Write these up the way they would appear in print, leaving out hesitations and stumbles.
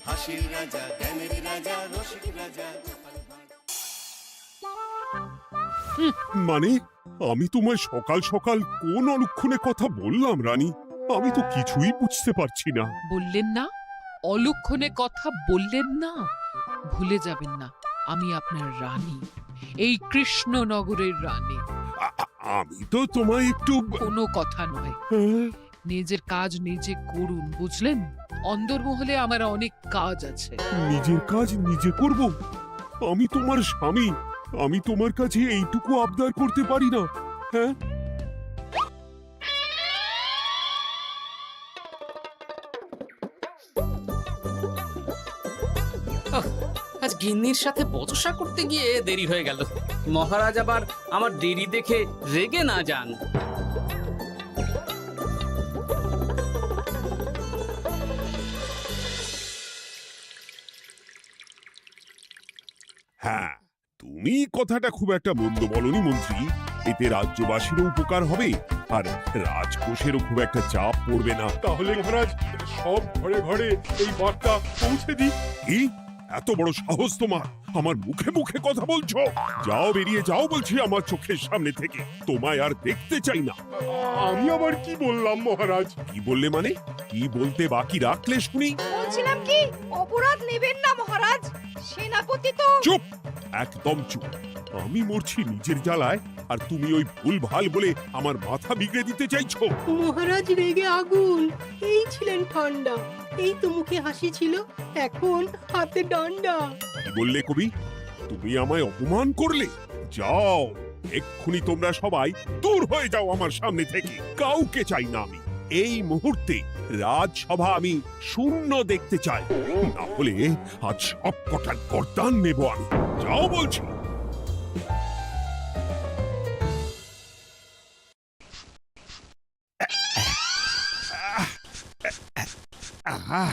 হাসির রাজা, জ্ঞানের রাজা, রসিক রাজা। মানে আমি তোমায় সকাল সকাল কোন অলক্ষণে কথা বললাম রানী? আমি তো কিছুই বুঝতে পারছি না। বললেন না, অলক্ষণে কথা বললেন না। ভুলে যাবেন না, আমি আপনার রানী, এই কৃষ্ণনগরের রানী। আমি তো তোমায় একটু কোনো কথা নয়, হ্যাঁ? নিজের কাজ নিজে করুন, বুঝলেন? অন্দরমহলে আমার অনেক কাজ আছে। নিজের কাজ নিজে করব? আমি তোমার স্বামী, আমি তোমার কাছে এইটুকু আবদার করতে পারি না? হ্যাঁ, আজ গিন্নির সাথে বচসা করতে গিয়ে দেরি হয়ে গেল। মহারাজ আবার আমার দেরি দেখে রেগে না যান। হ্যাঁ, তুমি কথাটা খুব একটা মন্দ বলনি মন্ত্রী। এতে রাজ্যবাসীরও উপকার হবে আর রাজকোষেরও খুব একটা চাপ পড়বে না। তাহলে মহারাজ সব ঘরে ঘরে এই বার্তা পৌঁছে দিই। কি এত বড় সাহস তোমার? আমার মুখে মুখে কথা বলছো? যাও, বেরিয়ে যাও বলছি আমার চোখের সামনে থেকে। তোমায় আর দেখতে চাই না। আমি আবার কি বললাম মহারাজ? কি বললে মানে? কি বলতে বাকি রাখলে শুনি? বলছিলাম কি, অপরাধ নেবেন না মহারাজ, সেনাপতি তো। চুপ, একদম চুপ। আমি মরছি নিজের জ্বালায় আর তুমি ওই ভুল ভাল বলে আমার মাথা বিগড়ে দিতে চাইছো? মহারাজ রেগে আগুন, এই ছিলেন ঠান্ডা, এই তো মুখে হাসি ছিল, এখন হাতে ডান্ডা। কি বললে কবি? তুমি আমায় অপমান করলে? যাও, এক্ষুনি তোমরা সবাই দূর হয়ে যাও আমার সামনে থেকে। কাউকে চাই না আমি। এই মুহূর্তে রাজসভা আমি শূন্য দেখতে চাই, না হলে আজ সব কটার গর্দান নেব আমি। যাও বলছি। আহা,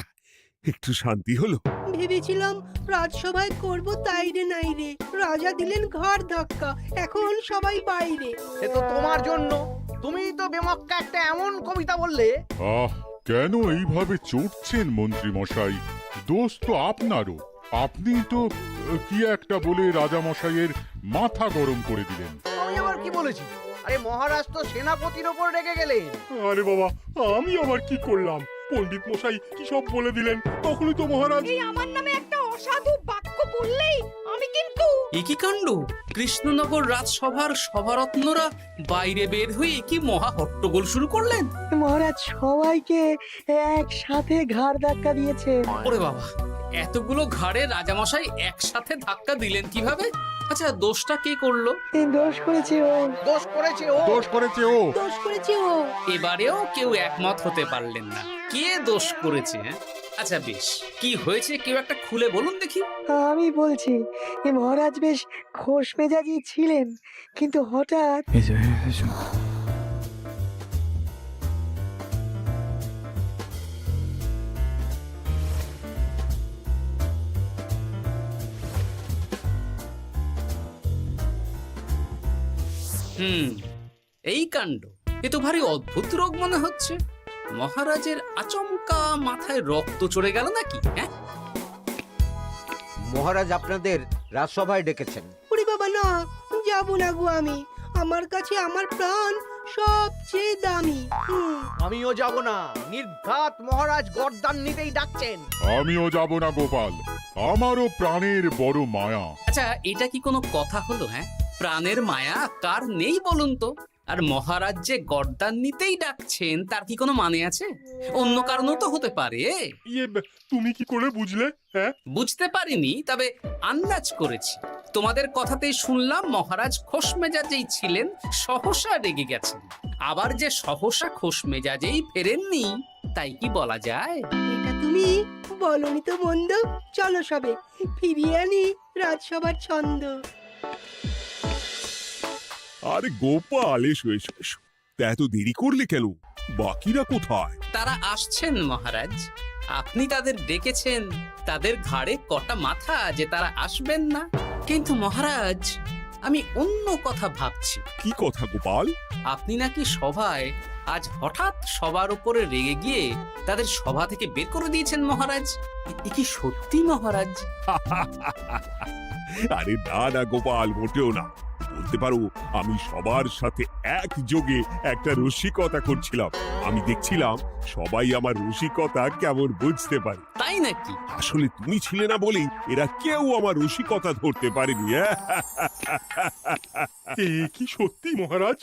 একটু শান্তি হলো। ভেবেছিলাম রাজসভায় করব তাই রে নাই রে, রাজা দিলেন ঘাড় ধাক্কা, এখন সবাই বাইরে। এ তো তোমার জন্য, তুমিই তো বেমক্কা একটা এমন কবিতা বললে। আহ, কেন এইভাবে চটছেন মন্ত্রী মশাই? দোষ তো আপনারও। আপনি তো কি একটা বলে রাজা মশাইয়ের মাথা গরম করে দিলেন। আমি আবার কি বলেছি? আরে মহারাজ তো সেনাপতির ওপর রেগে গেলেন। আরে বাবা, আমি আবার কি করলাম? পণ্ডিত মশাই কি সব বলে দিলেন, তখনই তো মহারাজ। এই আমার নামে একটা অসাধু বাক্য বললেই আমি কিন্তু। এ কি কাণ্ড! কৃষ্ণনগর রাজসভার সভারত্নরা বাইরে বের হয়ে কি মহা হট্টগোল শুরু করলেন। মহারাজ সবাইকে একসাথে ঘাড় ধাক্কা দিয়েছে। ওরে বাবা, এতগুলো ঘাড়ে রাজামশাই একসাথে ধাক্কা দিলেন কিভাবে? আচ্ছা, দোষটা কে করলো? দোষ করেছে ও, দোষ করেছে ও। দোষ করেছে ও। দোষ করেছে ও। এবারেও কেউ একমত হতে পারলেন না কে দোষ করেছে। আচ্ছা বেশ, কি হয়েছে কেউ একটা খুলে বলুন দেখি। আমি বলছি, মহারাজ বেশ খোশ মেজাজি ছিলেন, কিন্তু হঠাৎ এই কাণ্ড! এ তো ভারী অদ্ভুত রোগ মনে হচ্ছে। মহারাজের আচমকা মাথায় রক্ত চড়ে গেল নাকি? হ্যাঁ, মহারাজ আপনাদের রাজসভায় ডেকেছেন। ওরে বাবা না, যাব না গো আমি, আমার কাছে আমার প্রাণ সবচেয়ে দামি। আমিও যাব না, নির্ঘাত মহারাজ গর্দান নিতেই ডাকছেন। আমিও যাব না গোপাল, আমারও প্রাণের বড় মায়া। আচ্ছা, এটা কি কোনো কথা হলো? হ্যাঁ, প্রাণের মায়া কার নেই বলুন তো? আর মহারাজ যে গর্দান নিতেই ডাকছেন তার কি কোনো মানে আছে? অন্য কারণও তো হতে পারে। তুমি কি করে বুঝলে? হ্যাঁ, বুঝতে পারিনি, তবে আন্দাজ করেছি। তোমাদের কথাতেই শুনলাম মহারাজ খোশ মেজাজেই ছিলেন, সহসা রেগে গেছেন। আবার যে সহসা খোশ মেজাজেই ফেরেননি, তাই কি বলা যায়? এটা তুমি বলনি তো বন্ধু, চলো সবে ফিরিয়ে আনি রাজসভার ছন্দ। আরে গোপাল, এসো এসো এসো। তা এত দেরি করলে কেন? বাকিরা কোথায়? তারা আসছেন মহারাজ, আপনি তাদের ডেকেছেন। তাদের ঘাড়ে কটা মাথা যে তারা আসবেন না। কিন্তু মহারাজ, আমি অন্য কথা ভাবছি। কি কথা গোপাল? আপনি নাকি সভায় আজ হঠাৎ সবার উপরে রেগে গিয়ে তাদের সভা থেকে বের করে দিয়েছেন মহারাজ। এ কি সত্যি মহারাজ? আরে না না গোপাল, মোটেও না। বলতে পারো আমি সবার সাথে একযোগে একটা রসিকতা করছিলাম। আমি দেখছিলাম সবাই আমার রসিকতা কেমন বুঝতে পারে। তাই নাকি? আসলে তুমি ছিলে না বলেই এরা কেউ আমার রসিকতা ধরতে পারেনি। এ কি সত্যি মহারাজ?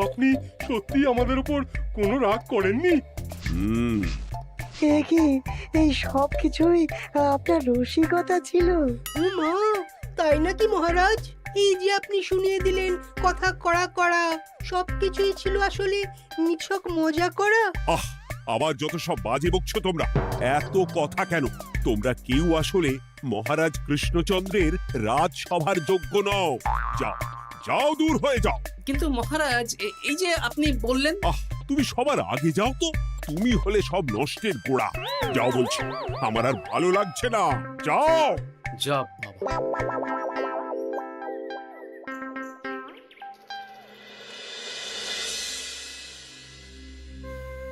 আপনি সত্যি আমাদের উপর কোনো রাগ করেননি? হুম, এ কি, এই সব কিছুই আপনার রসিকতা ছিল? ও মা, তাই নাকি মহারাজ? এই যে আপনি শুনিয়ে দিলেন কথা কড়া কড়া, সবকিছুই ছিল আসলে নিছক মজা করা। আহ, আবার যত সব বাজে বকছো তোমরা। এত কথা কেন? তোমরা কেউ আসলে মহারাজ কৃষ্ণচন্দ্রের রাজসভার যোগ্য নও। যাও যাও, দূর হয়ে যাও। কিন্তু মহারাজ, এই যে আপনি বললেন। আহ, তুমি সবার আগে যাও তো। তুমি হলে সব নষ্টের গোড়া। যাও বলছি, আমার আর ভালো লাগছে না। যাও। জব বাবা।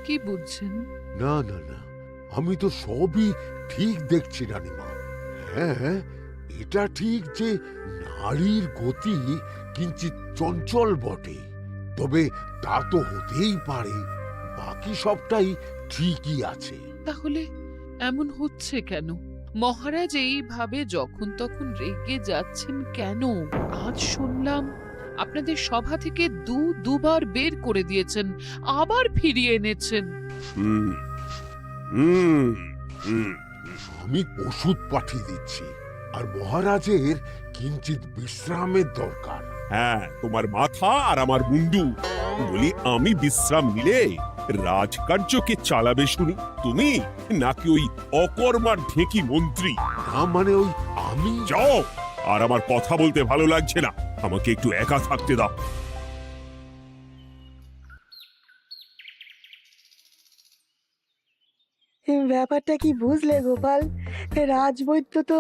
কি বুঝছেন? না না না, আমি তো সবই ঠিক দেখছি রানীমা। হ্যাঁ, এটা ঠিক যে নারীর গতি কিঞ্চিত চঞ্চল বটে, তবে তা তো হতেই পারে। বাকি সবটাই ঠিকই আছে। তাহলে এমন হচ্ছে কেন? মহারাজ এইভাবে যখন তখন রেগে যাচ্ছেন কেন? আজ শুনলাম আপনাদের সভা থেকে দুবার বের করে দিয়েছেন, আবার ফিরিয়ে এনেছেন। হুম হুম হুম। আমি ওষুধ পাঠিয়ে দিচ্ছি, আর মহারাজের কিঞ্চিত বিশ্রামের দরকার। হ্যাঁ, তোমার মাথা আর আমার মুন্ডু। বলি, আমি বিশ্রাম নিলে রাজকার্যকে চালাবে শুনি তুমি, নাকি ওই অকর্মার ঢেকি মন্ত্রী? না মানে ওই আমি। যাও, আর আমার কথা বলতে ভালো লাগছে না। আমাকে একটু একা থাকতে দাও। ব্যাপারটা কি বুঝলে গোপাল? রাজবৈদ্য তো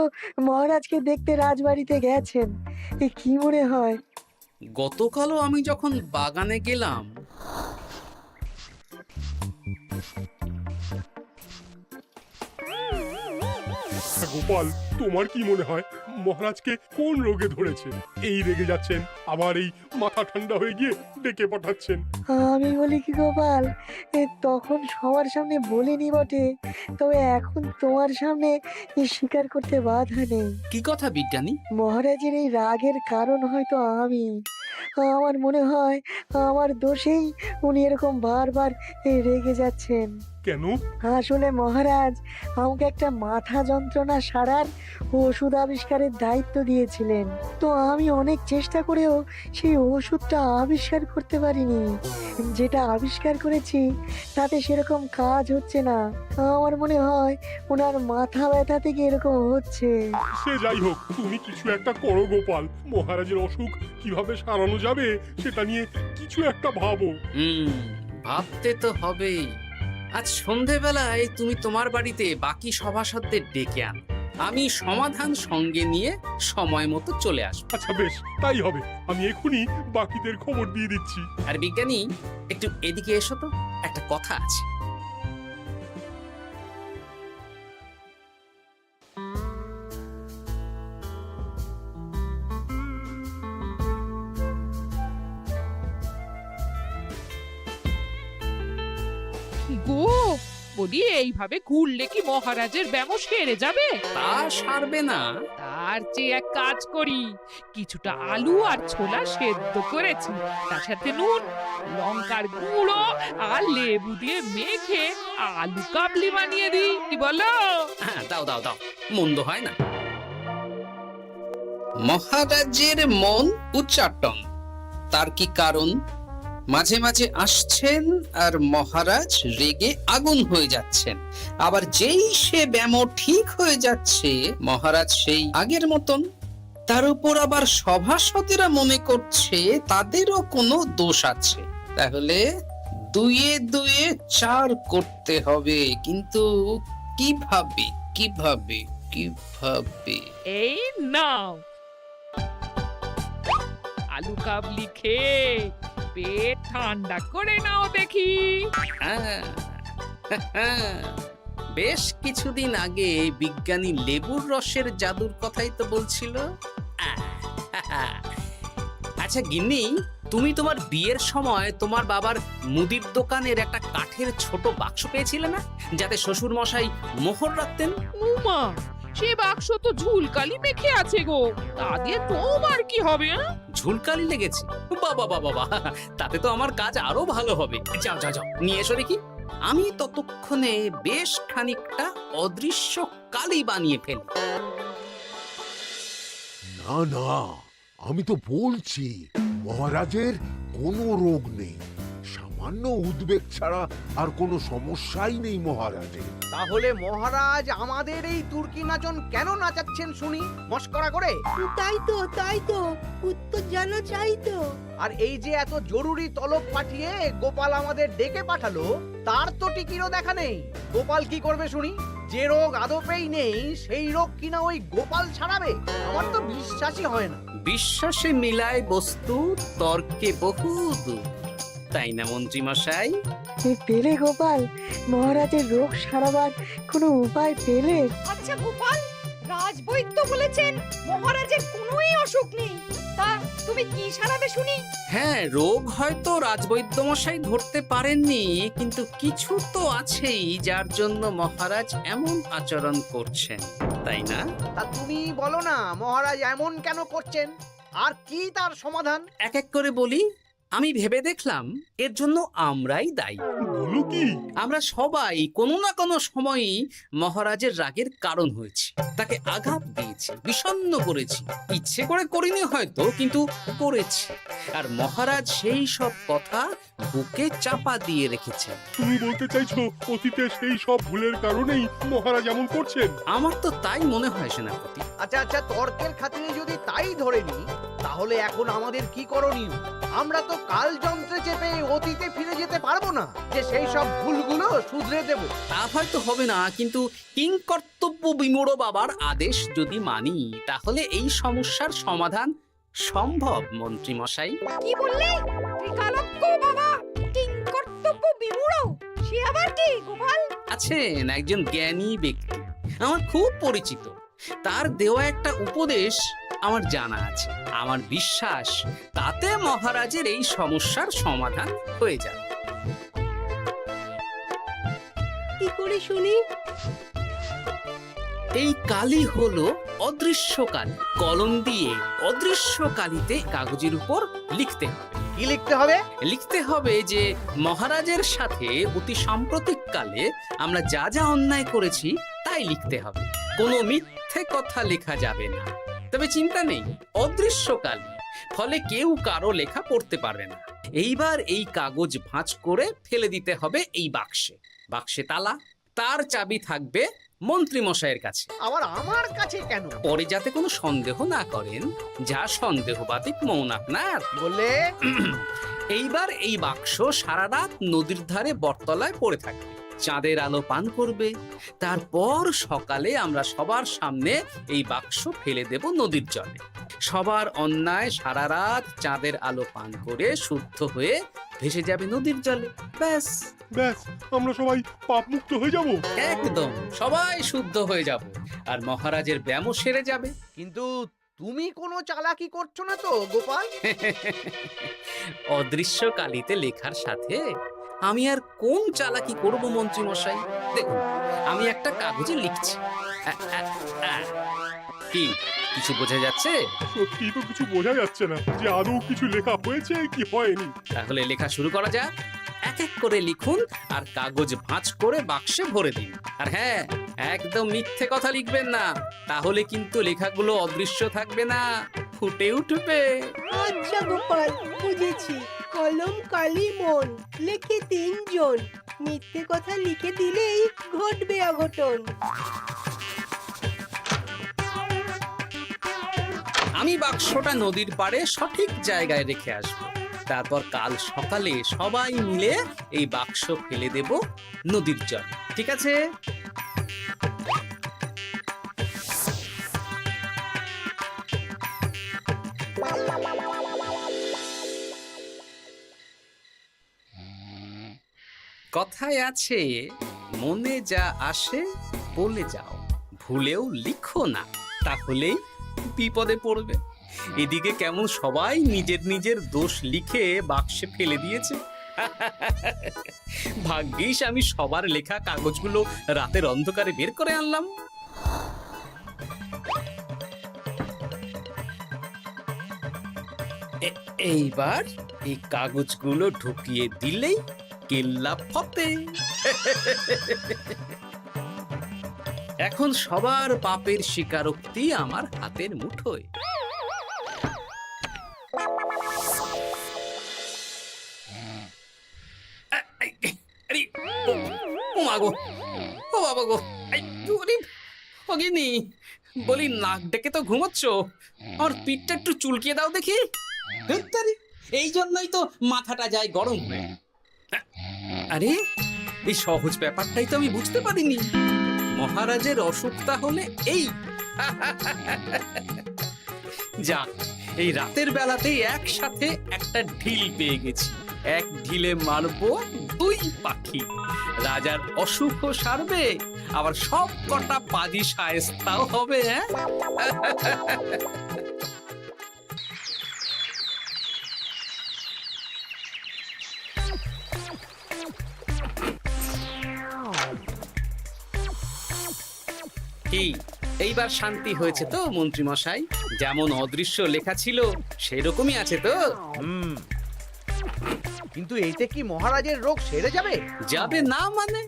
মহারাজকে দেখতে রাজবাড়িতে গেছেন। কি মনে হয়? গতকালও আমি যখন বাগানে গেলাম, গোপাল, তোমার কি মনে হয় মহারাজকে কোন রোগে ধরেছে? এই রেগে যাচ্ছেন, আবার এই মাথা ঠান্ডা হয়ে গিয়ে ডেকে পাঠাচ্ছেন। আমি বলি কি গোপাল, তখন সবার সামনে বলিনি বটে, তবে এখন তোমার সামনে স্বীকার করতে বাধা নেই। কি কথা বিজ্ঞানী? মহারাজের এই রাগের কারণ হয়তো আমি। আমার মনে হয় আমার দোষেই উনি এরকম বারবার রেগে যাচ্ছেন। কেন? আসলে মহারাজ আমাকে একটা মাথা যন্ত্রণা সারার ওষুধ আবিষ্কারের দায়িত্ব দিয়েছিলেন, তো আমি অনেক চেষ্টা করেও সেই ওষুধটা আবিষ্কার করতে পারিনি। যেটা আবিষ্কার করেছি তাতে সেরকম কাজ হচ্ছে না। আমার মনে হয় ওনার মাথা ব্যথা থেকে এরকম হচ্ছে। সে যাই হোক, তুমি কিছু একটা করো গোপাল। মহারাজের অসুখ কিভাবে সারানো যাবে সেটা নিয়ে কিছু একটা ভাবো। ভাবতে তো হবেই। আজ সন্ধেবেলায় তুমি তোমার বাড়িতে বাকি সভাসদদের ডেকে আনো, আমি সমাধান সঙ্গে নিয়ে সময় মতো চলে আসবো। আচ্ছা বেশ, তাই হবে। আমি এখনই বাকিদের খবর দিয়ে দিচ্ছি। আর বিজ্ঞানী, একটু এদিকে এসো তো, একটা কথা আছে। গো, বলি এইভাবে ঘুরলে কি মহারাজের ব্যামো সেরে যাবে? তা সারবে না। তার চেয়ে এক কাজ করি, কিছুটা আলু আর ছোলা সেদ্ধ করেছি, তার সাথে নুন, লঙ্কার গুঁড়ো আর লেবু দিয়ে মেখে আলু কাবলি বানিয়ে দিই, কি বলো? হ্যাঁ, দাও দাও দাও, মন্দ হয় না। মহারাজের মন উচ্চাটন। তার কি কারণ? মাঝে মাঝে আসছেন আর মহারাজ রেগে আগুন হয়ে যাচ্ছেন, আবার যেই সে ব্যামো ঠিক হয়ে যাচ্ছে মহারাজ সেই আগের মতন। তার উপর আবার সভাসদেরা মনে করছে তাদেরও কোনো দোষ আছে। তাহলে দুয়ে দুয়ে চার করতে হবে, কিন্তু কিভাবে কিভাবে কিভাবে? এই নাও। আলু কাবলি খেয়ে পেট ঠান্ডা করে নাও দেখি। হ্যাঁ, বেশ কিছুদিন আগে বিজ্ঞানী লেবুর রসের জাদুর কথাই তো বলছিল। আচ্ছা গিন্নি, তুমি তোমার বিয়ের সময় তোমার বাবার মুদির দোকানের একটা কাঠের ছোট বাক্স পেয়েছিলে না, যাতে শ্বশুর মশাই মোহর রাখতেন? উমা, সে বাক্স তো ঝুলকালি মেখে আছে গো, তা দিয়ে তোমার কি হবে? ঝুলকালি লেগেছে? বাবা বাবা বাবা, তাতে তো আমার কাজ আরো ভালো হবে। যাও যাও যাও, নিয়ে এসো দেখি। আমি ততক্ষণে বেশ খানিকটা অদৃশ্য কালি বানিয়ে ফেলি। না না, আমি তো বলছি মহারাজের কোনো রোগ নেই, সামান্য উদ্বেগ ছাড়া আর কোনো সমস্যাই নেই মহারাজের। তাহলে মহারাজ আমাদের এই তুর্কি নাচন কেন নাচাচ্ছেন শুনি, মস্করা করে? তাই তো উত্তর জানা চাই তো। আর এই যে এত জরুরি তলব পাঠিয়ে গোপাল আমাদের ডেকে পাঠালো, তার তো টিকিরও দেখা নেই। গোপাল কি করবে শুনি? যে রোগ আদপেই নেই সেই রোগ কিনা ওই গোপাল ছাড়াবে? আমার তো বিশ্বাসই হয় না। বিশ্বাসে মিলায় বস্তু, তর্কে বহু দূর, তাই না মন্ত্রী মশাই? পেলে গোপাল, মহারাজের রোগ সারাবার কোনো উপায় পেলে? আচ্ছা গোপাল, রাজবৈদ্য বলেছেন মহারাজের কোনোই অসুখ নেই, তা তুমি কি সারাবে শুনি? হ্যাঁ, রোগ হয়তো রাজবৈদ্য মশাই ধরতে পারেননি, কিন্তু কিছু তো আছেই যার জন্য মহারাজ এমন আচরণ করছেন, তাই না? তা তুমি বলো না মহারাজ এমন কেন করছেন, আর কি তার সমাধান? এক এক করে বলি। আমি ভেবে দেখলাম এর জন্য আমরাই দায়ী। বলো কি? আমরা সবাই কোনো না কোনো সময়ই মহারাজের রাগের কারণ হয়েছি, তাকে আঘাত দিয়েছি, বিষণ্ণ করেছি। ইচ্ছে করে করিনি হয়তো, কিন্তু করেছি। আর মহারাজ সেই সব কথা বুকে চাপা দিয়ে রেখেছেন। তুমি বলতে চাইছো অতীতে সেই সব ভুলের কারণেই মহারাজ এমন করছেন? আমার তো তাই মনে হয় সেনাপতি। আচ্ছা আচ্ছা, তর্কের খাতিরে যদি তাই ধরে নি, তাহলে এখন আমাদের কি করণীয়? আমরা তো কাল যন্ত্রে চেপে অতীতে ফিরে যেতে পারবো না যে সেই সব ভুলগুলো শুধরে দেব। তা হয়তো হবে না, কিন্তু কিংকর্তব্য বিমূঢ় বাবার আদেশ যদি মানি, তাহলে এই সমস্যার সমাধান সম্ভব মন্ত্রী মশাই। কি বললে? ত্রিকালজ্ঞ বাবা কিংকর্তব্য বিমূঢ়, সে আবার কি গোপাল? আছেন একজন জ্ঞানী ব্যক্তি, আমার খুব পরিচিত। তার দেওয়া একটা উপদেশ আমার জানা আছে। আমার বিশ্বাস তাতে মহারাজের এই সমস্যার সমাধান হয়ে যাবে। কি করে শুনি? এই কালি হলো অদৃশ্য কালি। কলম দিয়ে অদৃশ্য কালিতে কাগজের উপর লিখতে হবে। কি লিখতে হবে? লিখতে হবে যে মহারাজের সাথে অতি সাম্প্রতিক কালে আমরা যা যা অন্যায় করেছি তাই লিখতে হবে। কোনো মিথ্যে কথা লেখা যাবে না। তবে চিন্তা নেই, অদৃশ্য কালি, ফলে কেউ কারো লেখা পড়তে পারবে না। এইবার এই কাগজ ভাঁজ করে ফেলে দিতে হবে এই বাক্সে। বাক্সে তালা, তার চাবি থাকবে মন্ত্রী মশাইয়ের কাছে। আবার আমার কাছে কেন? পরে যাতে কোনো সন্দেহ না করেন, যা সন্দেহবাতিক মন আপনার। বললে এইবার এই বাক্স সারা রাত নদীর ধারে বটতলায় পড়ে থাকবে, চাঁদের আলো পান করবে। তারপর সকালে আমরা সবার সামনে এই বাক্স ফেলে দেব নদীর জলে। সবার অন্যায় সারা রাত চাঁদের আলো পান করে শুদ্ধ হয়ে ভেসে যাবে নদীর জলে। ব্যাস ব্যাস, আমরা সবাই পাপ মুক্ত হয়ে যাব। একদম সবাই শুদ্ধ হয়ে যাব, আর মহারাজের ব্যামো সেরে যাবে। কিন্তু তুমি কোনো চালাকি করছো না তো গোপাল? অদৃশ্য কালিতে লেখার সাথে আমি আর কোন চালাকি করব মন্ত্রী মশাই? দেখুন, আমি একটা কাগজে লিখছি। কি কিছু বোঝা যাচ্ছে? সত্যি তো কিছু বোঝা যাচ্ছে না যে আদৌ কিছু লেখা হয়েছে কি হয়নি। তাহলে লেখা শুরু করা যাক। এক এক করে লিখুন আর কাগজ ভাঁজ করে বাক্সে ভরে দিন। আর হ্যাঁ, একদম মিথ্যে কথা লিখবেন না, তাহলে কিন্তু লেখাগুলো অদৃশ্য থাকবে না, ফুটে উঠবে। আচ্ছা গোপাল, বুঝেছি। কলম কালি মন, লেখে 3 জন। মিথ্যে কথা লিখে দিলেই ঘটবে অঘটন। আমি বাক্সটা নদীর পাড়ে সঠিক জায়গায় রেখে আসবো। তারপর কাল সকালে সবাই মিলে এই বাক্স ফেলে দেব নদীর জলে। ঠিক আছে? কথায় আছে, মনে যা আসে বলে যাও, ভুলেও লিখো না, তাহলেই বিপদে পড়বে। এদিকে কেমন সবাই নিজের নিজের দোষ লিখে বাক্সে ফেলে দিয়েছে। ভাগ্যিস আমি সবার লেখা কাগজগুলো রাতের অন্ধকারে বের করে আনলাম। এইবার এই কাগজগুলো ঢুকিয়ে দিলেই কেল্লা ফতে। এখন সবার পাপের স্বীকারোক্তি আমার হাতের মুঠোয়। আরে, ও মা গো, ও বাবা গো, বলি নাক ডেকে তো ঘুমোচ্ছ, আর পিঠটা একটু চুলকিয়ে দাও দেখি। এই জন্যই তো মাথাটা যায় গরম হয়ে। আরে, এই সহজ ব্যাপারটাই তো আমি বুঝতে পারিনি। মহারাজের অসুখ তাহলে এই। যাক, এই রাতের বেলাতেই একসাথে একটা ঢিল পেয়ে গেছি। এক ঢিলে মারবো দুই পাখি। রাজার অসুখও সারবে, আবার সব কটা পাজি শায়েস্তাও হবে। হ্যাঁ, কি এইবার শান্তি হয়েছে তো মন্ত্রী মশাই? যেমন অদৃশ্য লেখা ছিল সেরকমই আছে তো? কিন্তু এইতে কি মহারাজের রোগ সেরে যাবে? যাবে না মানে?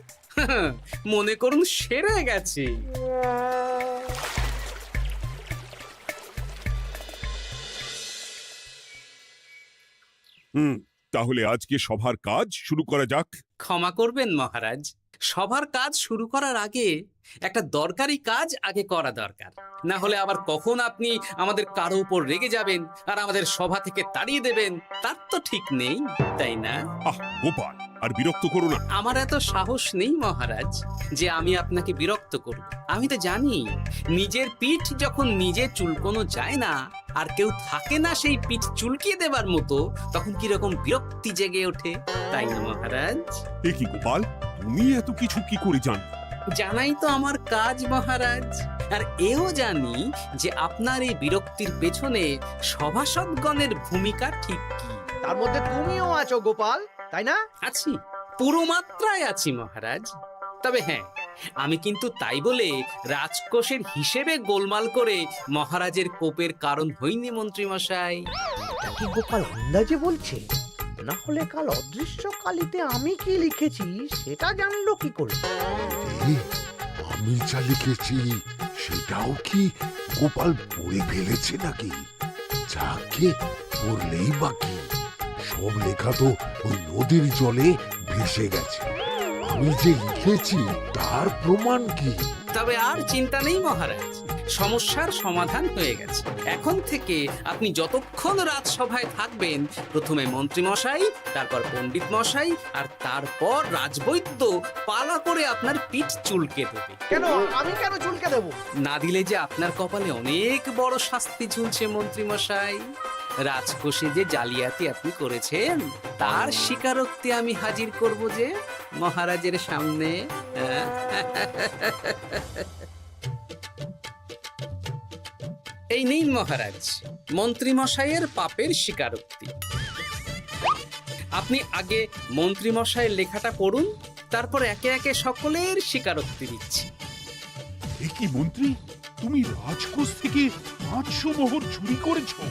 মনে করুন সেরে গেছে। তাহলে আজকে সভার কাজ শুরু করা যাক। ক্ষমা করবেন মহারাজ, সবার কাজ শুরু করার আগে একটা দরকারি কাজ আগে করা দরকার। না হলে আবার কখন আপনি আমাদের কারো উপর রেগে যাবেন আর আমাদের সভা থেকে তাড়িয়ে দেবেন, তার তো ঠিক নেই, তাই না? আহ গোপাল, আর বিরক্ত করো না। আমার এত সাহস নেই মহারাজ যে আমি আপনাকে বিরক্ত করব। আমি তো জানি নিজের পিঠ যখন নিজে চুলকোনো যায় না, আর কেউ থাকে না সেই পিঠ চুলকিয়ে দেবার মতো, তখন কিরকম বিরক্তি জেগে ওঠে, তাই না মহারাজ? এ কি গোপাল, তুমি এত কিছু কি করে জানো? জানাই তো আমার কাজ মহারাজ। আর এও জানি যে আপনার এই বিরক্তির পেছনে সভাসদগণের ভূমিকা ঠিক কি। তার মধ্যে তুমিও আছো গোপাল, তাই না? আছি, পুরো মাত্রায় আছি মহারাজ। তবে হ্যাঁ, আমি কিন্তু তাই বলে রাজকোষের হিসেবে গোলমাল করে মহারাজের কোপের কারণ হইনি মন্ত্রী মশাই। এটা কি গোপাল আন্দাজে বলছে? না হলে কাল অদৃশ্য কালিতে আমি কি লিখেছি সেটা জানলো কি করে? এই, আমি যা লিখেছি সেটাও কি গোপাল পড়ে ফেলেছে নাকি? যাকে পড়লেই বাকি, সব লেখা তো ওই নদীর জলে ভেসে গেছে। আমি যে লিখেছি তার প্রমাণ কি? তবে আর চিন্তা নেই মহারাজ, সমস্যার সমাধান হয়ে গেছে। এখন থেকে আপনি যতক্ষণ রাজসভায় থাকবেন, প্রথমে মন্ত্রী মশাই, তারপর পণ্ডিত মশাই, আর তারপর রাজবৈদ্য পালা করে আপনার পিঠ চুলকে দেবে। কেন আমি কেন চুলকে দেবো? না দিলে যে আপনার কপালে অনেক বড় শাস্তি ঝুলছে মন্ত্রী মশাই। রাজকোষে যে জালিয়াতি আপনি করেছেন তার স্বীকারোক্তি আমি হাজির করব যে মহারাজের সামনে। এই নিন মহারাজ, মন্ত্রী মশাইয়ের পাপের স্বীকারোক্তি। আপনি আগে মন্ত্রী মশাইয়ের লেখাটা পড়ুন, তারপর একে একে সকলের স্বীকারোক্তি দিচ্ছি। এ কি মন্ত্রী, তুমি রাজকোষ থেকে 500 মোহর চুরি করেছো,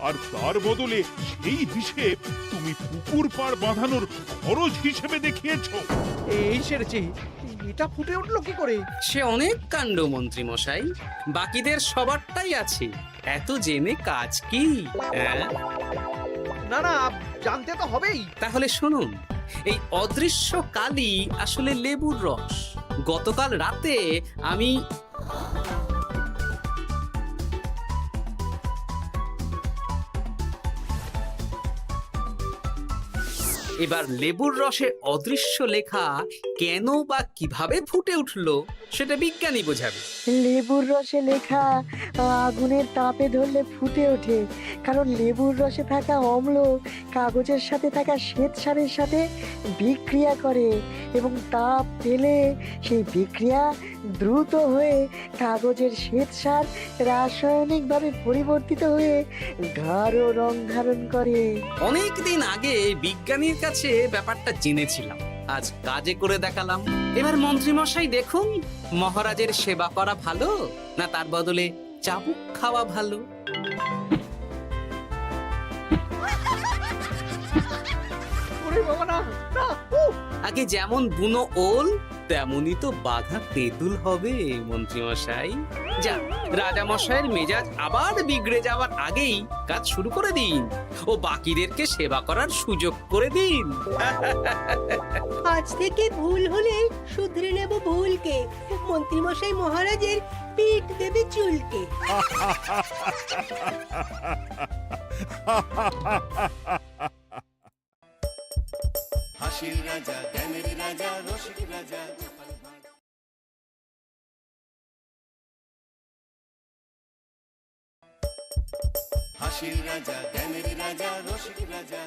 আর তার বদলে সেই হিসেব তুমি পুকুর পাড় বাঁধানোর খরচ হিসেবে দেখিয়েছো। এই সেরেছে, এটা ফুটে উঠলো কি করে? সে অনেক কাণ্ড মন্ত্রী মশাই, বাকিদের সবারটাই আছে, এত জেনে কাজ কি? না না, জানতে তো হবেই। তাহলে শুনুন, এই অদৃশ্য কালি আসলে লেবুর রস। গতকাল রাতে আমি এবার লেবুর রসে অদৃশ্য লেখা কেন বা কিভাবে ফুটে উঠলো সেটা বিজ্ঞানী বোঝাবে। লেবুর রসে লেখা আগুনের তাপে ধরলে ফুটে ওঠে, কারণ লেবুর রসে থাকা অম্ল কাগজের সাথে থাকা শ্বেত সারের সাথে বিক্রিয়া করে এবং তাপ পেলে সেই বিক্রিয়া দ্রুত হয়ে কাগজের শ্বেতসার রাসায়নিকভাবে পরিবর্তিত হয়ে গাঢ় রং ধারণ করে। অনেক দিন আগে বিজ্ঞানীর কাছে ব্যাপারটা জেনেছিলাম, আজ কাজে করে দেখালাম। এবার মন্ত্রী মশাই দেখুন, মহারাজের সেবা করা ভালো না তার বদলে চাবুক খাওয়া ভালো? ওরে বাবা না, না, উহ! আগে যেমন বুনো ওল তেমনই তো বাঘা তেঁতুল হবে মন্ত্রী মশাই। যা, রাজা মশাইয়ের মেজাজ আবার বিগড়ে যাওয়ার আগেই কাজ শুরু করে দিন ও বাকিদেরকে সেবা করার সুযোগ করে দিন। আজ থেকে ভুল হলে শুধরে নেব ভুলকে। মন্ত্রীমশাই মহারাজের পিঠ দেবে চুলকে। হাসির রাজা জ্ঞানের রাজা রসিক রাজা হাসির রাজা জ্ঞানের রাজা রসিক রাজা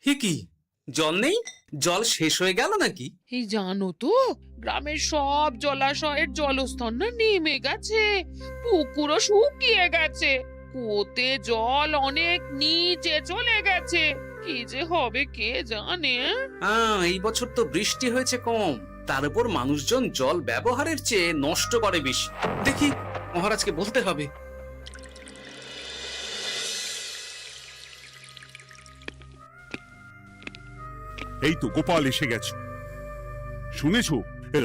হে কি, জল নেই? জল শেষ হয়ে গেল নাকি? এই জানো তো, গ্রামের সব জলাশয়ের জলস্তর না নেমে গেছে, পুকুরও শুকিয়ে গেছে, কুয়োতে জল অনেক নিচে চলে গেছে। কি যে হবে কে জানে। এই বছর তো বৃষ্টি হয়েছে কম, তার উপর মানুষজন জল ব্যবহারের চেয়ে নষ্ট করে বেশি। দেখি, মহারাজকে বলতে হবে। এই তো গোপাল এসে গেছে। শুনেছো,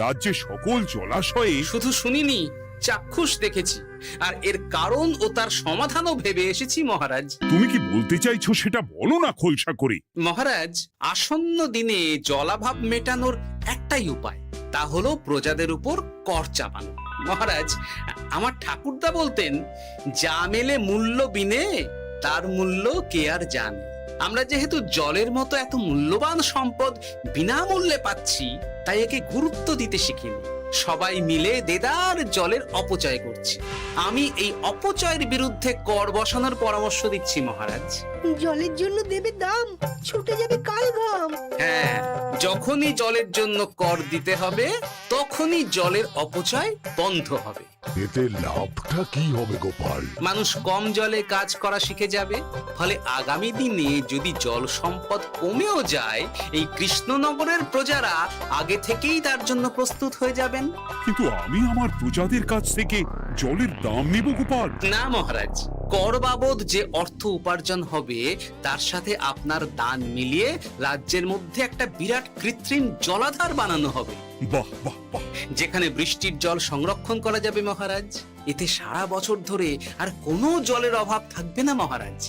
রাজ্যের সকল জলাশয়ে শুধু শুনিনি, চাক্ষুষ দেখেছি, আর এর কারণ ও তার সমাধানও ভেবে এসেছি মহারাজ। তুমি কি বলতে চাইছো সেটা বলো না খোলসা করে। মহারাজ, আসন্ন দিনে জলাভাব মেটানোর একটাই উপায়, তা হলো প্রজাদের উপর কর চাপানো। মহারাজ, আমার ঠাকুরদা বলতেন, যা মেলে মূল্য বিনে তার মূল্য কে আর জানে। আমরা যেহেতু জলের মতো এত মূল্যবান সম্পদ বিনামূল্যে পাচ্ছি, তাই একে গুরুত্ব দিতে শিখিনি। সবাই মিলে দেদার জলের অপচয় করছে। আমি এই অপচয়ের বিরুদ্ধে কর বসানোর পরামর্শ দিচ্ছি মহারাজ। জলের জন্য দেবে দাম, ছুটে যাবে কাল ঘাম। হ্যাঁ, যখনই জলের জন্য কর দিতে হবে, তখনই জলের অপচয় বন্ধ হবে। এতে লাভটা কি হবে গোপাল? মানুষ কম জলে কাজ করা শিখে যাবে, ফলে আগামী দিনে যদি জল সম্পদ কমেও যায়, এই কৃষ্ণনগরের প্রজারা আগে থেকেই তার জন্য প্রস্তুত হয়ে যাবেন। কিন্তু আমি আমার প্রজাদের কাছ থেকে জলের দাম নেব গোপাল? না মহারাজ, কর বাবদ যে অর্থ উপার্জন হবে তার সাথে আপনার দান মিলিয়ে রাজ্যের মধ্যে একটা বিরাট কৃত্রিম জলাধার বানানো হবে। বাহ বাহ বাহ! যেখানে বৃষ্টির জল সংরক্ষণ করা যাবে মহারাজ। এতে সারা বছর ধরে আর কোনো জলের অভাব থাকবে না মহারাজ।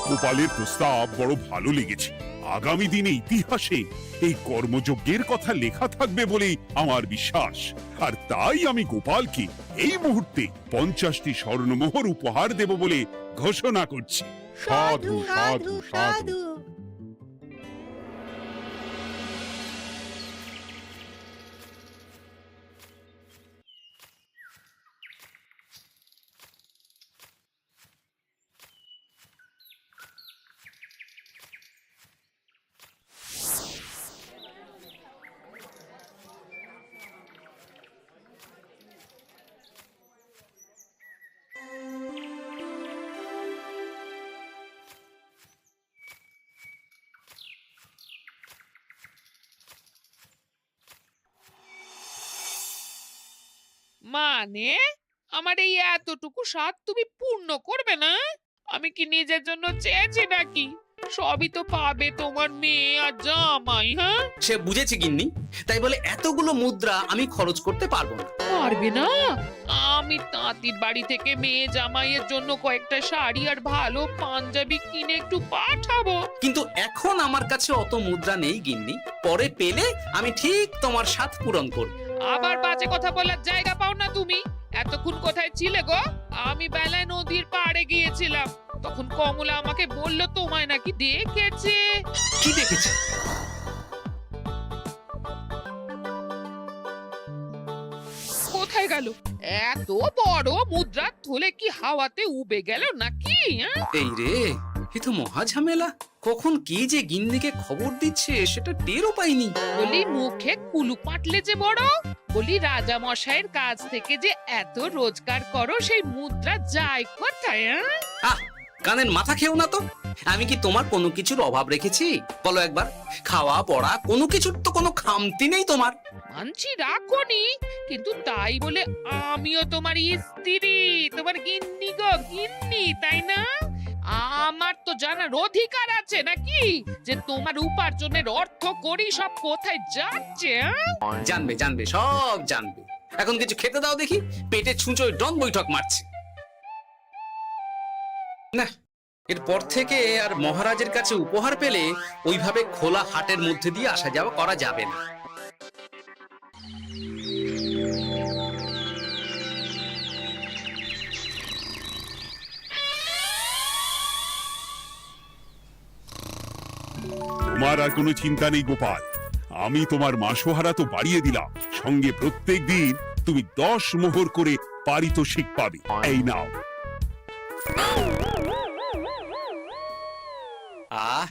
গোপালের প্রস্তাব বড় ভালো লেগেছে। আগামী দিনে ইতিহাসে এই কর্মযজ্ঞের কথা লেখা থাকবে বলেই আমার বিশ্বাস। আর তাই আমি গোপালকে এই মুহূর্তে 50টি স্বর্ণমোহর উপহার দেব বলে ঘোষণা করছি। সাধু সাধু সাধু। মানে আমার এই এতটুকু স্বাদ তুমি পূর্ণ করবে না? আমি কি নিজের জন্য চেয়েছি নাকি? সবই তো পাবে তোমার মেয়ে আর জামাই। হ্যাঁ, সে বুঝেছে গিন্নি, তাই বলে এতগুলো মুদ্রা আমি খরচ করতে পারবো না। পারবে না? আমি তাঁতির বাড়ি থেকে মেয়ে জামাইয়ের জন্য কয়েকটা শাড়ি আর ভালো পাঞ্জাবি কিনে একটু পাঠাবো। কিন্তু এখন আমার কাছে অত মুদ্রা নেই গিন্নি, পরে পেলে আমি ঠিক তোমার স্বাদ পূরণ করব। আবার বাজে কথা বলার জায়গা পাও না তুমি। এতক্ষণ কোথায় ছিলে গো? আমি বেলায় নদীর পাড়ে গিয়েছিলাম, তখন কমলা আমাকে বলল তোমায় নাকি দেখেছে। কি দেখেছে? গেল? এত বড় মুদ্রার থলে কি হাওয়াতে উবে গেল নাকি? এই রে, এ তো মহা ঝামেলা। কখন কে যে গিন্নিকে খবর দিচ্ছে সেটা টেরও পাইনি। বলি মুখে কুলু পাটলে যে বড়, বলি রাজা মশাইয়ের কাছ থেকে যে এত রোজগার করো, সেই মুদ্রা যায় কোথায়? আহ, কানের মাথা খেও না তো। আমি কি তোমার কোনো কিছুর অভাব রেখেছি? বলো একবার। খাওয়া পড়া কোনো কিছুর তো কোনো খামতি নেই তোমার। মানছি রাখোনি, কিন্তু তাই বলে আমিও তোমার স্ত্রী, তোমার গিন্নি গো, গিন্নি, তাই না? আমার তো জানার অধিকার আছে নাকি যে তোমার উপার্জনের অর্থ করি সব কোথায় যাচ্ছে? জানবে জানবে, সব জানবে। এখন কিছু খেতে দাও দেখি, পেটে ছুঁচোয় ডন বৈঠক মারছে। না, এরপর থেকে আর মহারাজের কাছে উপহার পেলে ওইভাবে খোলা হাটের মধ্যে দিয়ে আসা যাওয়া করা যাবে না। তোমার আর কোনো চিন্তা নেই গোপাল, আমি তোমার মাসোহারা তো বাড়িয়ে দিলাম, সঙ্গে প্রত্যেক দিন তুমি 10 মোহর করে পারিতোষিক পাবে। এই নাও। আহ,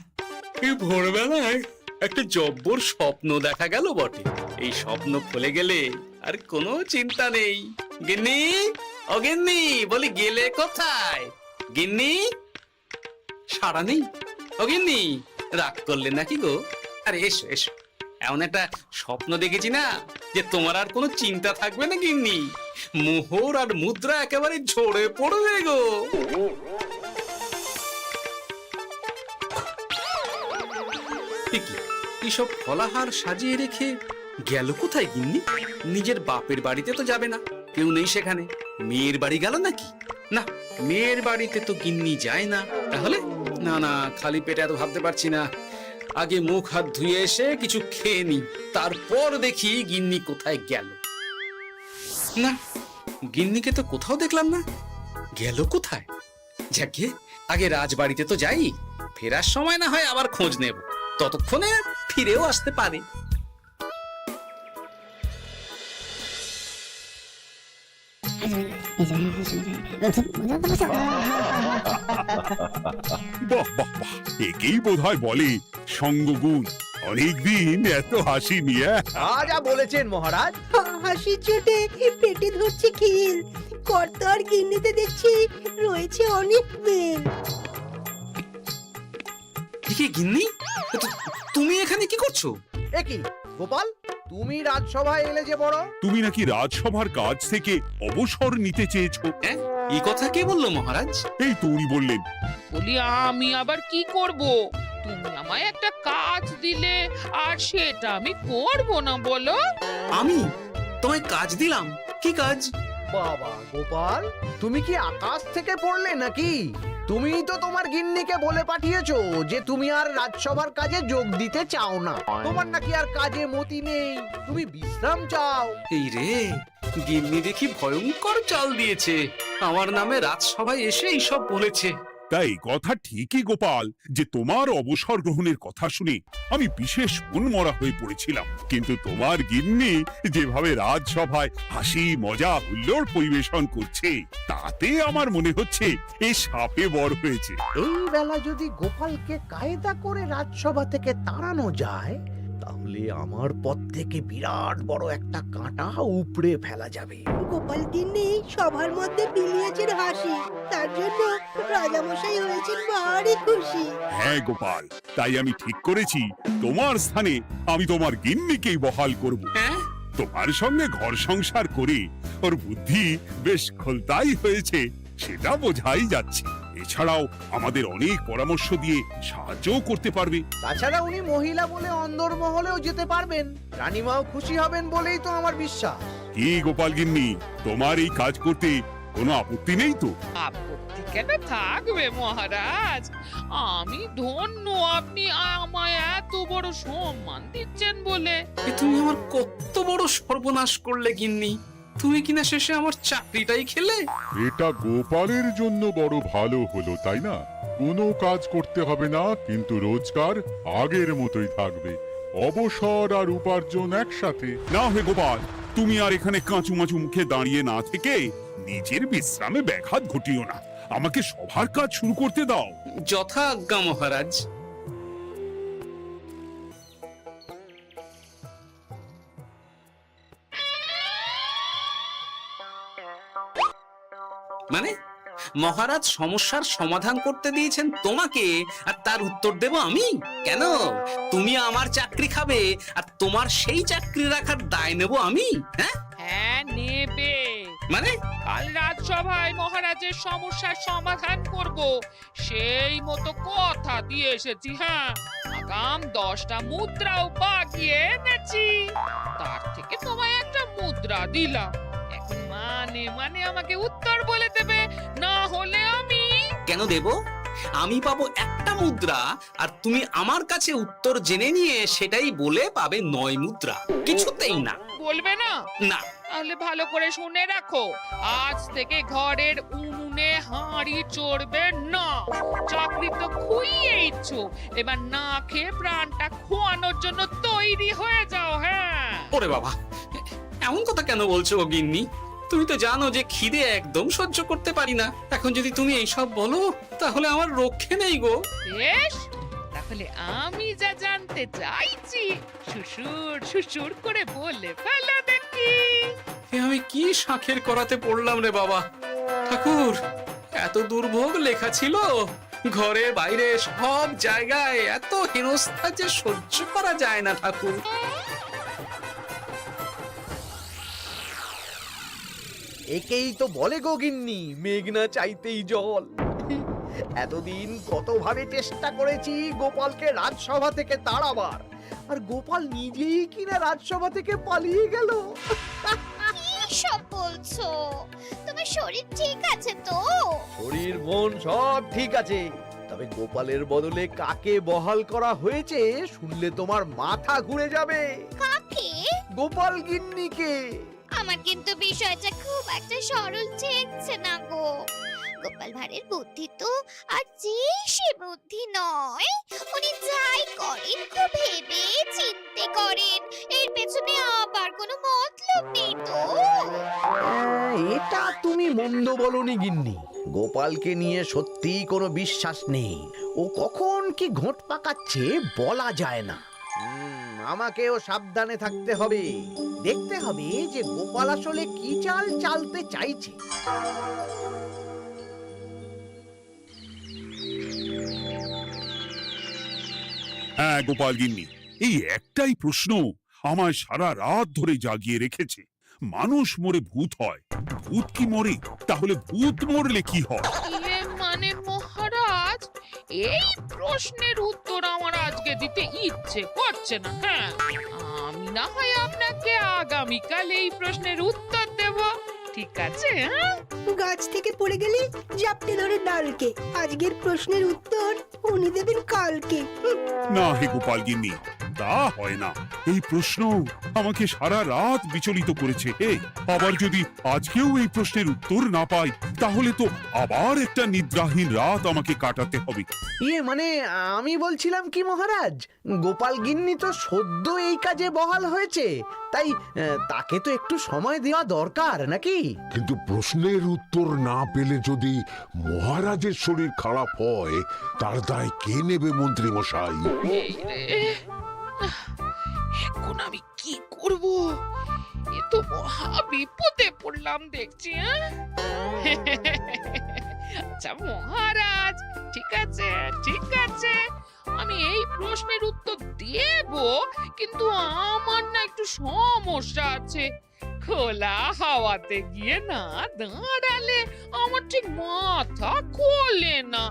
এই ভোরবেলায় একটা জব্বর স্বপ্ন দেখা গেল বটে। এই স্বপ্ন খুলে গেলে আর কোনো চিন্তা নেই। গিন্নি, ও গিন্নি, বলি গেলে কোথায়? গিন্নি, সাড়া নেই। ও গিন্নি, রাগ করলে নাকি গো? আরে এসো এসো, এমন একটা স্বপ্ন দেখেছি না যে তোমার আর কোনো চিন্তা থাকবে না গিন্নি। মোহর আর মুদ্রা একেবারে ঝরে পড়বে গো। এইসব ফলাহার সাজিয়ে রেখে গেল কোথায় গিন্নি? নিজের বাপের বাড়িতে তো যাবে না, কেউ নেই সেখানে। মেয়ের বাড়ি গেল নাকি? না, মেয়ের বাড়িতে তো গিন্নি যায় না। তাহলে না না, খালি পেটে এত ভাবতে পারছি না। আগে মুখ হাত ধুয়ে এসে কিছু খেয়ে নি, তারপর দেখি গিন্নি কোথায় গেল। না, গিন্নিকে তো কোথাও দেখলাম না। গেল কোথায়? যাকে আগে রাজবাড়িতে তো যাই, ফেরার সময় না হয় আবার খোঁজ নেব, ততক্ষণে ফিরেও আসতে পারে। বাহ বাহ বাহ, একেই বোধহয় বলে সঙ্গগুণ। অনেকদিন এত হাসি নিয়ে। যা বলেছেন মহারাজ। হাসির চোটে পেটে ধরছে খিল। কর্তার গিন্নিতে দেখছি রয়েছে অনেক মেল। গিন্নি, তুমি এখানে কি করছো? এ কি গোপাল, তুমি রাজসভায় এলে যে বড়? তুমি নাকি রাজসভার কাজ থেকে অবসর নিতে চেয়েছো? হ্যাঁ, এই কথা কে বললো মহারাজ? এই তো উনি বললেন। বলি আমি আবার কি করব? তুমি আমায় একটা কাজ দিলে আর সেটা আমি করব না বলো? আমি তোমায় কাজ দিলাম? কি কাজ? বাবা গোপাল, তুমি কি আকাশ থেকে পড়লে নাকি? তুমি তো তোমার গিন্নিকে বলে পাঠিয়েছো যে তুমি আর রাজসভার কাজে যোগ দিতে চাও না। তোমার নাকি আর কাজে মতি নেই, তুমি বিশ্রাম চাও। এই রে, গিন্নি দেখি ভয়ঙ্কর চাল দিয়েছে। আমার নামে রাজসভায় এসে এইসব বলেছে। তাই কথা ঠিকই গোপাল, যে তোমার অবসর গ্রহণের কথা শুনে আমি বিশেষ মনমরা হয়ে পড়েছিলাম। কিন্তু তোমার গিন্নি যেভাবে রাজসভায় হাসি মজা হুল্লোড় পরিবেশন করছে, তাতে আমার মনে হচ্ছে এ সাপে বর হয়েছে। এই বেলা যদি গোপালকে কায়দা করে রাজসভা থেকে তাড়ানো যায়, তাহলে আমার পথ থেকে বিরাট বড় একটা কাঁটা উপড়ে ফেলা যাবে। গোপাল গিন্নি সবার মধ্যে বিলিয়েছেন হাসি, তার জন্য রাজামশাই হয়েছেন ভারী খুশি। হ্যাঁ গোপাল, তাই আমি ঠিক করেছি তোমার স্থানে আমি তোমার গিন্নিকেই বহাল করব। হ্যাঁ, তোমার সঙ্গে ঘর সংসার করে ওর বুদ্ধি বেশ খোলতাই হয়েছে, সেটা বোঝাই যাচ্ছে। এছাড়াও আমাদের অনেক পরামর্শ দিয়ে সাহায্যও করতে পারবে। তাছাড়া উনি মহিলা বলে অন্দরমহলেও যেতে পারবেন, রানীমাও খুশি হবেন বলেই তো আমার বিশ্বাস। কি গোপাল গিন্নি, তোমার এই কাজ করতে কোনো আপত্তি নেই তো? আপত্তি কেন থাকবে মহারাজ? আমি ধন্য আপনি আমায় এত বড় সম্মান দিচ্ছেন বলে। এ তুমি আমার কত বড় সর্বনাশ করলে গিন্নি। তুমি কিনা শেষে আমার চাকরিটাই খেলে। এটা গোপালের জন্য বড় ভালো হলো, তাই না? কোনো কাজ করতে হবে না, কিন্তু রোজগার আগের মতোই থাকবে। অবসর আর উপার্জন একসাথে। না হে গোপাল, তুমি আর এখানে কাঁচুমাচু মুখে দাঁড়িয়ে না থেকে নিজের বিশ্রামে ব্যাঘাত ঘটিও না। আমাকে সবার কাজ শুরু করতে দাও। যথা আজ্ঞা মহারাজ। মানে মহারাজ সমস্যার সমাধান করতে দিয়েছেন তোমাকে, আর তার উত্তর দেব আমি? কেন? তুমি আমার চাকরি খাবে আর তোমার সেই চাকরি রাখার দায় নেব আমি? হ্যাঁ হ্যাঁ নেবে। মানে কাল রাজসভায় মহারাজের সমস্যার সমাধান করব, সেই মতো কথা দিয়ে এসেছি। হ্যাঁ, আগাম 10টা মুদ্রাও বাগিয়ে এনেছি, তার থেকে তোমায় একটা মুদ্রা দিলাম। এখন মানে মানে আমাকে উত্তর বলে দেবে, না হলে আমি কেন দেব? আমি পাবো একটা মুদ্রা আর তুমি আমার কাছে উত্তর জেনে নিয়ে সেটাই বলে পাবে 9 মুদ্রা। কিছুতেই না। বলবে না? না। তাহলে ভালো করে শুনে রাখো, আজ থেকে ঘরের উনুনে হাঁড়ি চড়বে না। চাকরি তো খুইয়েইছ, এবার না খেয়ে প্রাণটা খোয়ানোর জন্য তৈরি হয়ে যাও। হ্যাঁ। ওরে বাবা, এমন কথা কেন বলছো গো গিন্নি? তুমি তো জানো যে খিদে একদম সহ্য করতে পারি না। এখন যদি তুমি এইসব বলো তাহলে আমার রক্ষে নেই গো। বেশ, তাহলে আমি যা জানতে চাইছি শ্বশুর শ্বশুর করে বলে ফেলো দেখি। আমি কি শাঁখের করাতে পড়লাম রে বাবা। ঠাকুর, এত দুর্ভোগ লেখা ছিল, ঘরে বাইরে সব জায়গায় এত হেনস্থা যে সহ্য করা যায় না ঠাকুর। একেই তো বলে গো গিন্নি, মেঘ না চাইতেই জল। এতদিন কতভাবে চেষ্টা করেছি গোপালকে রাজসভা থেকে তাড়াবার, আর গোপাল নিজেই কিনা রাজসভা থেকে পালিয়ে গেল। কি সব বলছো? তোমার শরীর ঠিক আছে তো? শরীর মন সব ঠিক আছে, তবে গোপালের বদলে কাকে বহাল করা হয়েছে শুনলে তোমার মাথা ঘুরে যাবে। কাকে? গোপাল গিন্নিকে। আমার কিন্তু বিষয়টা খুব একটা সরল ঠেকছে না গো। গোপাল ভাঁড়ের বুদ্ধি তো আর যে সে বুদ্ধি নয়। উনি যাই করেন খুব ভেবে চিন্তে করেন, এর পেছনে আবার কোনো মতলব নেই তো। এটা তুমি মন্দ বলনি গিন্নি। গোপালকে নিয়ে সত্যিই কোনো বিশ্বাস নেই। ও কখন কি ঘোট পাকাচ্ছে বলা যায় না। আমাকেও সাবধানে থাকতে হবে। দেখতে হবে যে গোপাল আসলে কি চাল চালতে চাইছে। হ্যাঁ গোপাল গিন্নি, এই একটাই প্রশ্ন আমায় সারা রাত ধরে জাগিয়ে রেখেছে। মানুষ মরে ভূত হয়, ভূত কি মরে? তাহলে ভূত মরলে কি হয়? মানে মহারাজ, এই প্রশ্নের উত্তর আমার আজকে দিতে ইচ্ছে করছে না। হ্যাঁ, আমি না হয় আপনাকে আগামীকাল এই প্রশ্নের উত্তর দেব, ঠিক আছে? হ্যাঁ, গাছ থেকে পড়ে গেলে জাপটে ধরে ডালকে। আজকের প্রশ্নের উত্তর উনি দেবেন কালকে। না হে গোপাল গিন্নি, তা হয় না। এই প্রশ্ন আমাকে সারা রাত বিচলিত করেছে। আবার যদি আজকেও এই প্রশ্নের উত্তর না পাই তাহলে তো আবার একটা নিদ্রাহীন রাত আমাকে কাটাতে হবে। মানে আমি বলছিলাম কি মহারাজ, গোপাল গিন্নি তো সদ্য এই কাজে বহাল হয়েছে, তাই তাকে তো একটু সময় দেওয়া দরকার নাকি? কিন্তু প্রশ্নের উত্তর না পেলে যদি মহারাজের শরীর খারাপ হয় তার দায় কে নেবে মন্ত্রী মশাই? এই রে, এখন আমি কি করব? এ তো মহা বিপদে পড়লাম দেখছি। আচ্ছা মহারাজ, ঠিক আছে ঠিক আছে, আমি এই প্রশ্নের উত্তর দেব, কিন্তু আমার না একটু সমস্যা আছে। খোলা হাওয়াতে গিয়ে না দাঁড়ালে আমার ঠিক মাথা খোলে না,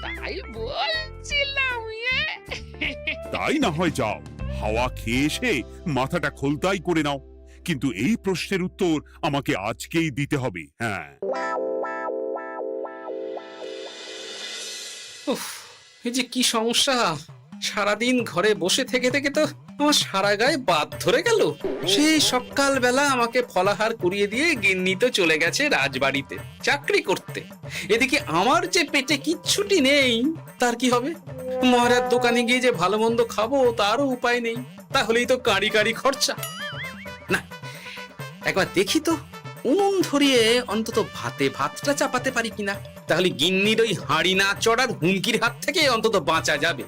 তাই বলছিলাম। তাই না হয় যাও, হাওয়া খেয়ে এসে মাথাটা খোলতাই করে নাও, কিন্তু এই প্রশ্নের উত্তর আমাকে আজকেই দিতে হবে। হ্যাঁ, উফ, এই যে কি সমস্যা! সারাদিন ঘরে বসে থেকে থেকে তো আমার সারা গায়ে বাদ ধরে গেল। সেই সকাল বেলা আমাকে ফলাহার করিয়ে দিয়ে গিন্নি তো চলে গেছে রাজবাড়িতে চাকরি করতে। এদিকে আমার যে পেটে কিচ্ছুটি নেই, তার কি হবে? মহারাজ দোকানে গিয়ে যে ভালো মন্দ খাবো তারও উপায় নেই, তাহলেই তো কাঁড়ি কাঁড়ি খরচা। না, একবার দেখি তো উনুন ধরিয়ে অন্তত ভাতটা চাপাতে পারি কিনা, তাহলে গিন্নির ওই হাঁড়ি না চড়ার হুমকির হাত থেকে অন্তত বাঁচা যাবে।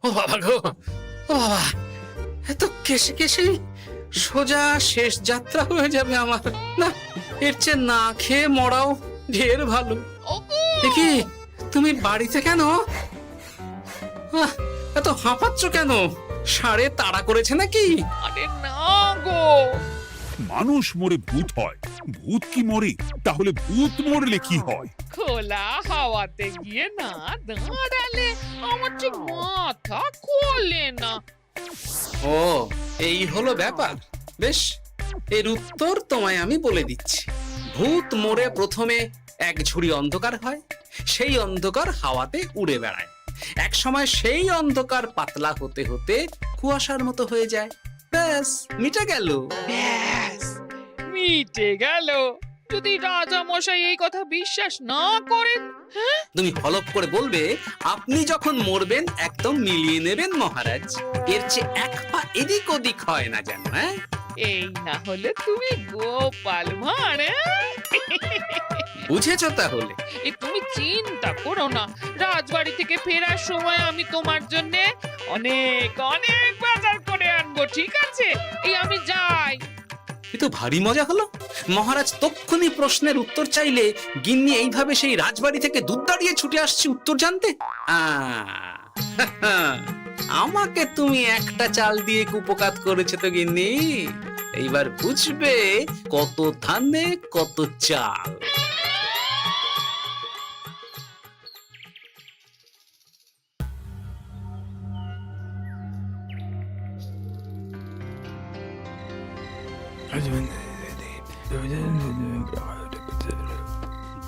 ও বাবা গো, ও বাবা, এত কেসে কেসে সোজা শেষ যাত্রা হয়ে যাবে আমার। না, এর চেয়ে না খেয়ে মরাও ঢের ভালো। দেখি তুমি বাড়িতে কেন? এত হাঁপাচ্ছ কেন? সাড়ে তাড়া করেছে নাকি? আরে না গো, মানুষ মরে ভূত হয়, ভূত কি মরে? তাহলে ভূত মরলে কি হয়? খোলা হাওয়াতে গিয়ে না দাঁড়ালে আমার যে মাথা খোলে না। ও, এই হলো ব্যাপার। বেশ, এর উত্তর তোমায় আমি বলে দিচ্ছি। ভূত মরে প্রথমে এক ঝুড়ি অন্ধকার হয়, সেই অন্ধকার হাওয়াতে উড়ে বেড়ায়। এক সময় সেই অন্ধকার পাতলা হতে হতে কুয়াশার মতো হয়ে যায়। ব্যাস, মিটে গেল। ব্যাস, মিটে গেল। যদি রাজা মশাই এই কথা বিশ্বাস না করেন, তুমি হলপ করে বলবে আপনি যখন মরবেন একদম মিলিয়ে নেবেন মহারাজ। এর চেয়ে এক পা এদিক ওদিক হয় না যেন। হ্যাঁ, এই না হলে তুমি গোপাল ভাঁড়। বুঝেছ তাহলে? এই তুমি চিন্তা করো না, রাজবাড়ি থেকে ফেরার সময় আমি তোমার জন্য অনেক অনেক বাজার করে আনবো, ঠিক আছে? এই আমি যাই। এ তো ভারী মজা হলো। মহারাজ তক্ষুনি প্রশ্নের উত্তর চাইলে গিন্নি এইভাবে সেই রাজবাড়ি থেকে দুধ দাঁড়িয়ে ছুটে আসছে উত্তর জানতে। আমাকে তুমি একটা চাল দিয়ে কুপকাত করেছে তো গিন্নি। এইবার বুঝবে কত ধানে কত চাল।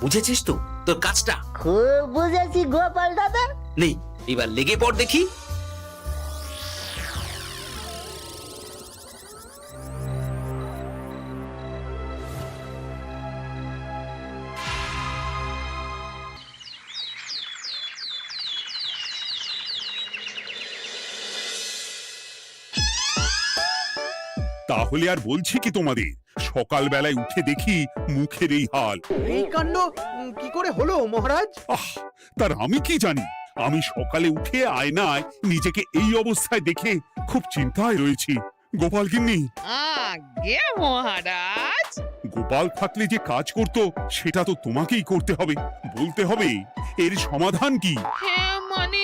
বুঝেছিস তো তোর কাজটা? খুব বুঝেছি গোপাল দাদা। নেই, এবার লেগে পড় দেখি। তাহলে আর বলছি কি তোমাদের, সকালবেলায় উঠে দেখি মুখের এই হাল। এই কাণ্ড কি করে হলো মহারাজ? তার আমি কি জানি। আমি সকালে উঠে আয়নায় নিজেকে এই অবস্থায় দেখে খুব চিন্তায় রয়েছি। গোপাল গিন্নি, আগে মহারাজ, গোপাল থাকলে যে কাজ করত সেটা তো তোমাকেই করতে হবে। বলতে হবে এর সমাধান কি। হ্যাঁ মানে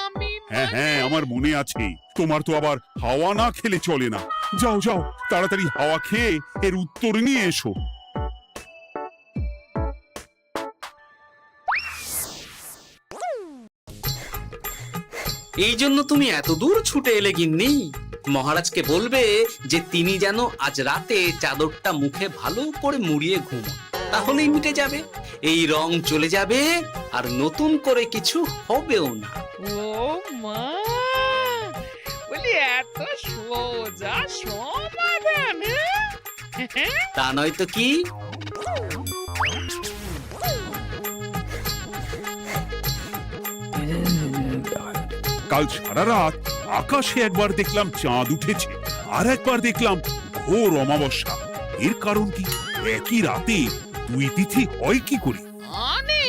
আমি হ্যাঁ হ্যাঁ, আমার মনে আছে। তোমার তো আবার হাওয়া না খেলে চলে না। যাও যাও, তাড়াতাড়ি হাওয়া খেয়ে এর উত্তর নিয়ে এসো। এই জন্য তুমি এত দূর ছুটে এলে গিন্নি। মহারাজকে বলবে যে তিনি যেন আজ রাতে চাদরটা মুখে ভালো করে মুড়িয়ে ঘুমোন, তাহলেই মিটে যাবে। এই রং চলে যাবে আর নতুন করে কিছু হবেও না। ও মা, বলি এত সোজা সমাধান? তা নয় তো কি? কাল সারা রাত আকাশে একবার দেখলাম চাঁদ উঠেছে, আর একবার দেখলাম ঘোর অমাবস্যা। এর কারণ কি? একই রাতে দুই তিথি হয় কি করে? মানে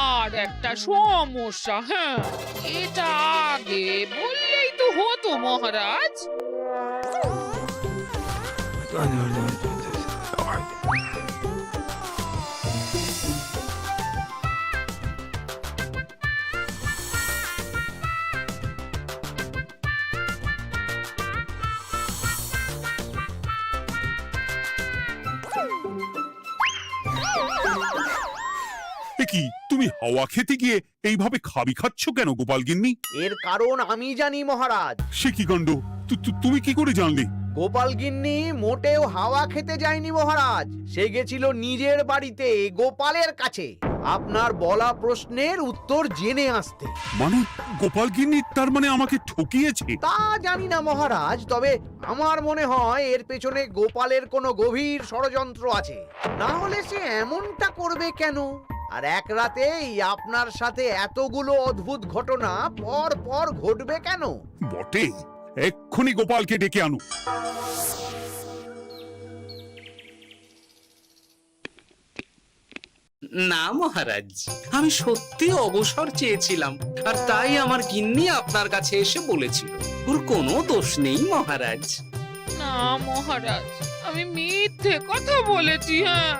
আর একটা সমস্যা। হ্যাঁ, এটা আগে বললেই তো হতো মহারাজ। কি তুমি হাওয়া খেতে গিয়ে এইভাবে খাবি খাচ্ছ কেন গোপাল গিন্নি? এর কারণ আমি জানি মহারাজ। সে কি কাণ্ড! তুমি কি করে জানলে? গোপাল গিন্নি মোটেও হাওয়া খেতে যায়নি মহারাজ, সে গেছিল নিজের বাড়িতে গোপালের কাছে আপনার বলা প্রশ্নের উত্তর জেনে আসতে। মানে গোপাল গিন্নি তার মানে আমাকে ঠকিয়েছে? তা জানি না মহারাজ, তবে আমার মনে হয় এর পেছনে গোপালের কোনো গভীর ষড়যন্ত্র আছে। না হলে সে এমনটা করবে কেন? আর এক রাতেই আপনার সাথে এতগুলো অদ্ভুত ঘটনা পর পর ঘটবে কেন? বটে, এক্ষুনি গোপালকে ডেকে আনু। না মহারাজ, আমি সত্যি অবসর চেয়েছিলাম, আর তাই আমার গিন্নি আপনার কাছে এসে বলেছিল। ওর কোনো দোষ নেই মহারাজ। না মহারাজ, আমি মিথ্যে কথা বলেছি। হ্যাঁ,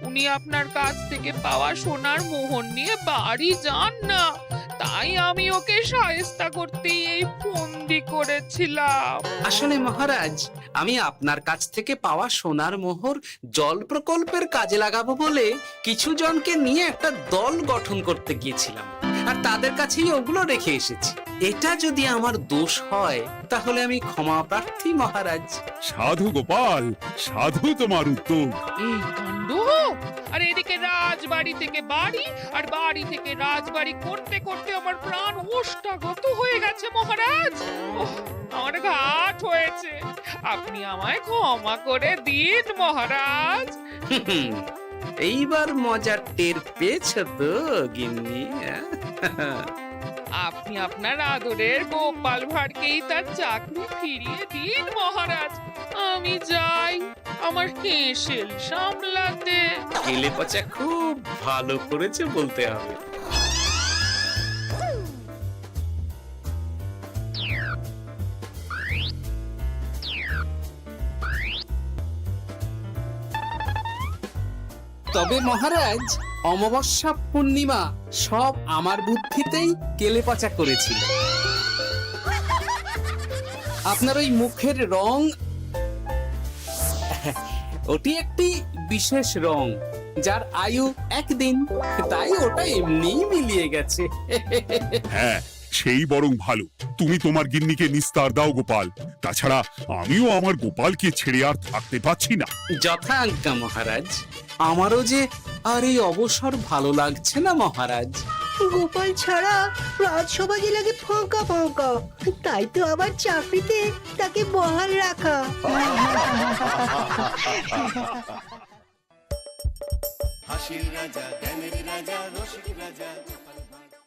উনি আপনার কাছ থেকে পাওয়া সোনার মোহর নিয়ে বাড়ি যান না, তাই আমি ওকে শায়েস্তা করতে এই ফন্দি করেছিলাম। আসলে মহারাজ, আমি আপনার কাছ থেকে পাওয়া সোনার মোহর জল প্রকল্পের কাজে লাগাবো বলে কিছু জনকে নিয়ে একটা দল গঠন করতে গিয়েছিলাম, আর তাদের কাছেই ওগুলো রেখে এসেছি। এটা যদি আমার দোষ হয় তাহলে আমি ক্ষমা প্রার্থী মহারাজ। সাধু গোপাল, সাধু তোমার উদ্যোগ। এই কাণ্ড! আর এদিকে রাজবাড়ি থেকে বাড়ি, আর বাড়ি থেকে রাজবাড়ি করতে করতে আমার প্রাণ ওষ্ঠাগত হয়ে গেছে মহারাজ। ওহ, আমার ঘাট হয়েছে, আপনি আমায় ক্ষমা করে দিন মহারাজ। হুম, এইবার মজার টের পেয়েছ তো গিন্নি? আপনি আপনার আদরের গোপাল ভাঁড়কেই তার চাকরি ফিরিয়ে দিন মহারাজ। আমি যাই আমার হেসেল সামলাতে। কেলে পচা খুব ভালো করেছে বলতে হবে। তবে মহারাজ, অমাবস্যা পূর্ণিমা সব আমার বুদ্ধিতেই কেলেপচা করেছিল। আপনার ওই মুখের রং, ওটি একটি বিশেষ রং যার আয়ু একদিন, তাই ওটা এমনিই মিলিয়ে গেছে। হ্যাঁ, সেই বরং ভালো। তুমি তোমার গিন্নিকে নিস্তার দাও গোপাল, তাছাড়া আমিও আমার গোপালকে ছেড়ে আর থাকতে পারছি না। যথা আজ্ঞা মহারাজ। আমারও যে আর এই অবসর ভালো লাগছে না মহারাজ। গোপাল ছাড়া রাজসভা যে লাগে ফাঁকা ফাঁকা, তাই তো আবার চাকরিতে তাকে বহাল রাখা। হাসির রাজা জ্ঞানের রাজা রসিক রাজা